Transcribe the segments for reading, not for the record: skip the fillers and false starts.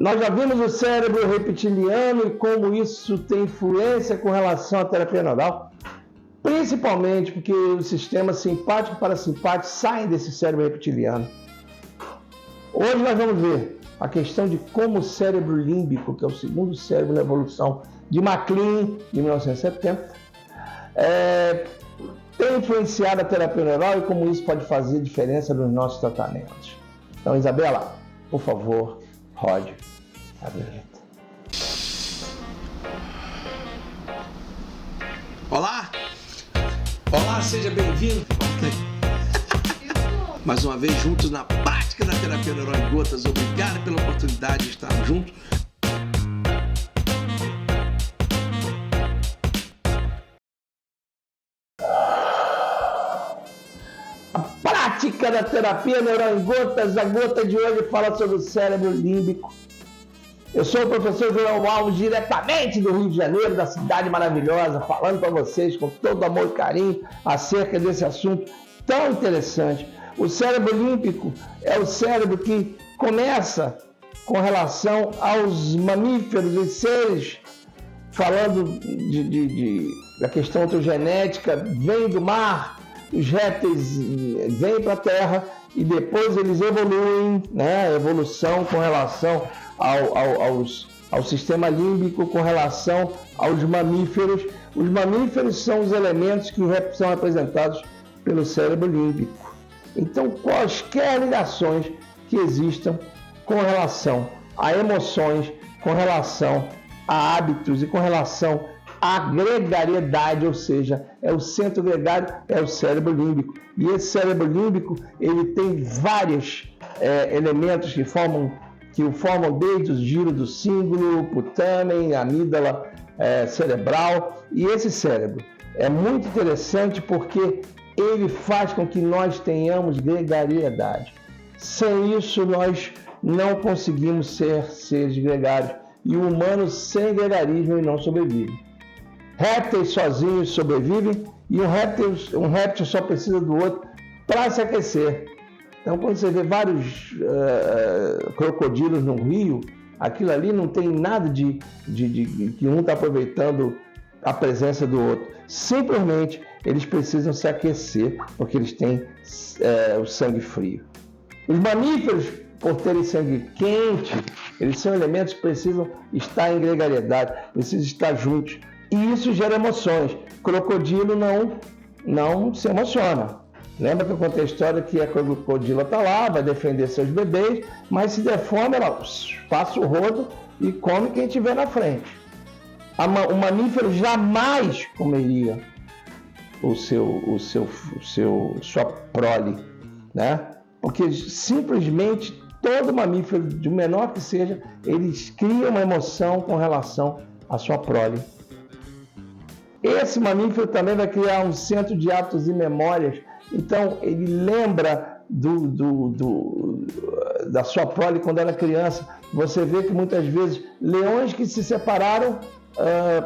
Nós já vimos o cérebro reptiliano e como isso tem influência com relação à terapia neural, principalmente porque o sistema simpático e parasimpático saem desse cérebro reptiliano. Hoje nós vamos ver a questão de como o cérebro límbico, que é o segundo cérebro na evolução de MacLean, de 1970, tem influenciado a terapia neural e como isso pode fazer diferença nos nossos tratamentos. Então, Isabela, por favor, rode a vinheta. Olá! Olá, seja bem-vindo! Mais uma vez juntos na prática da terapia neural em gotas. Obrigado pela oportunidade de estarmos juntos. A prática da terapia neural em gotas. A gota de hoje fala sobre o cérebro límbico. Eu sou o professor João Alves, diretamente do Rio de Janeiro, da cidade maravilhosa, falando para vocês com todo amor e carinho acerca desse assunto tão interessante. O cérebro límbico é o cérebro que começa com relação aos mamíferos e seres, falando da questão ontogenética, vem do mar, os répteis vêm para a terra e depois eles evoluem, né? Evolução com relação ao sistema límbico, com relação aos mamíferos. Os mamíferos são os elementos que são representados pelo cérebro límbico. Então, quaisquer ligações que existam com relação a emoções, com relação a hábitos e com relação à gregariedade, ou seja, é o centro gregário, é o cérebro límbico. E esse cérebro límbico, ele tem vários elementos que o formam desde o giro do cíngulo, putamen, amígdala cerebral. E esse cérebro é muito interessante porque ele faz com que nós tenhamos gregariedade. Sem isso, nós não conseguimos ser seres gregários. E o humano sem gregarismo não sobrevive. Répteis sozinhos sobrevivem e um réptil só precisa do outro para se aquecer. Então, quando você vê vários crocodilos no rio, aquilo ali não tem nada de que um está aproveitando a presença do outro. Simplesmente, eles precisam se aquecer, porque eles têm o sangue frio. Os mamíferos, por terem sangue quente, eles são elementos que precisam estar em gregariedade, precisam estar juntos. E isso gera emoções. Crocodilo não se emociona. Lembra que eu contei a história que a crocodila está lá, vai defender seus bebês, mas se der fome, ela passa o rodo e come quem tiver na frente. O mamífero jamais comeria sua prole, né? Porque simplesmente todo mamífero, de menor que seja, eles criam uma emoção com relação à sua prole. Esse mamífero também vai criar um centro de hábitos e memórias. Então, ele lembra da sua prole quando era criança. Você vê que muitas vezes leões que se separaram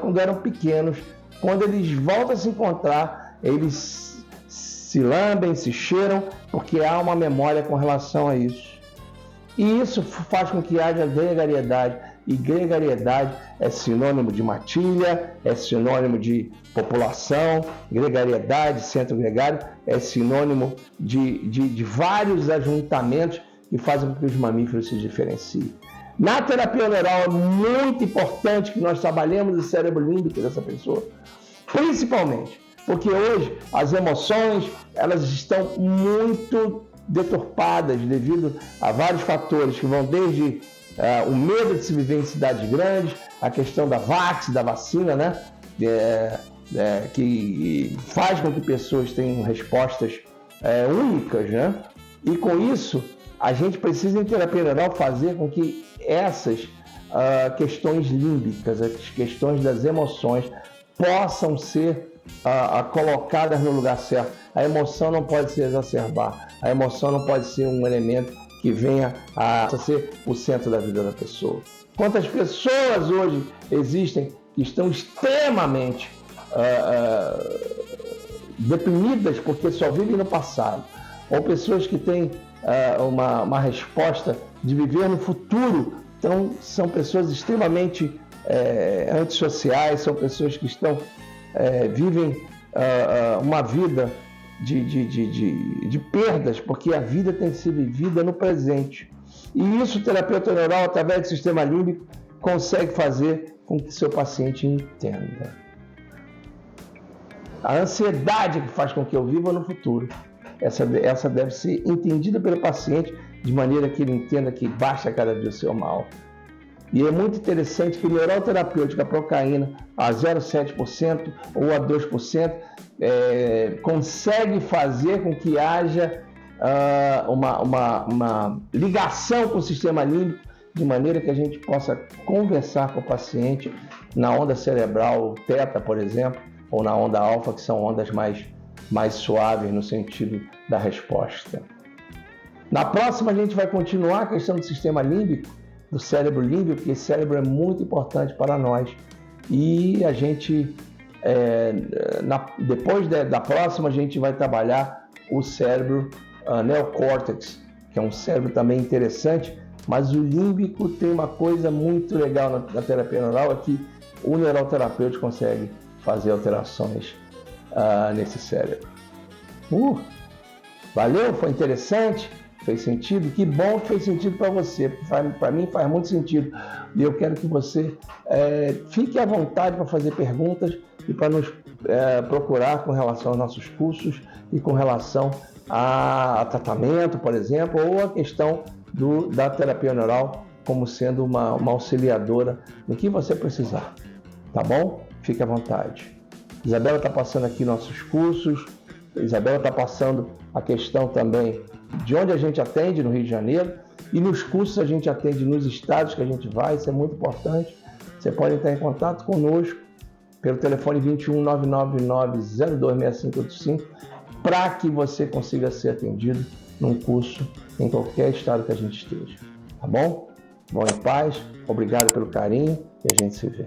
quando eram pequenos, quando eles voltam a se encontrar, eles se lambem, se cheiram, porque há uma memória com relação a isso. E isso faz com que haja gregariedade. E gregariedade é sinônimo de matilha, é sinônimo de população. Gregariedade, centro gregário, é sinônimo de vários ajuntamentos que fazem com que os mamíferos se diferenciem. Na terapia neural é muito importante que nós trabalhemos o cérebro límbico dessa pessoa, principalmente porque hoje as emoções elas estão muito deturpadas devido a vários fatores que vão desde o medo de se viver em cidades grandes, a questão da da vacina, né? Que faz com que pessoas tenham respostas únicas, né? E com isso, a gente precisa em terapia neural fazer com que essas questões límbicas, as questões das emoções, possam ser colocadas no lugar certo. A emoção não pode se exacerbar, a emoção não pode ser um elemento que venha a ser o centro da vida da pessoa. Quantas pessoas hoje existem que estão extremamente deprimidas porque só vivem no passado, ou pessoas que têm uma resposta de viver no futuro Então, são pessoas extremamente antissociais, são pessoas que vivem uma vida de perdas, porque a vida tem que ser vivida no presente. E isso o terapeuta neural, através do sistema límbico, consegue fazer com que seu paciente entenda. A ansiedade que faz com que eu viva no futuro, essa deve ser entendida pelo paciente de maneira que ele entenda que baixa cada dia o seu mal. E é muito interessante que a neural terapêutica procaína a 0,7% ou a 2% consegue fazer com que haja uma ligação com o sistema límbico, de maneira que a gente possa conversar com o paciente na onda cerebral teta, por exemplo, ou na onda alfa, que são ondas mais suaves no sentido da resposta. Na próxima a gente vai continuar a questão do sistema límbico, do cérebro límbico, porque esse cérebro é muito importante para nós. E a gente, depois da próxima, a gente vai trabalhar o cérebro neocórtex, que é um cérebro também interessante, mas o límbico tem uma coisa muito legal na terapia neural, é que o neuroterapeuta consegue fazer alterações nesse cérebro. Valeu? Foi interessante? Fez sentido? Que bom que fez sentido para você. Para mim faz muito sentido. E eu quero que você fique à vontade para fazer perguntas e para nos procurar com relação aos nossos cursos e com relação a tratamento, por exemplo, ou a questão da terapia neural como sendo uma auxiliadora no que você precisar. Tá bom? Fique à vontade. Isabela está passando aqui nossos cursos. Isabela está passando a questão também de onde a gente atende no Rio de Janeiro, e nos cursos a gente atende nos estados que a gente vai, isso é muito importante. Você pode entrar em contato conosco pelo telefone 21 999 026585 para que você consiga ser atendido num curso em qualquer estado que a gente esteja. Tá bom? Vão em paz, obrigado pelo carinho e a gente se vê.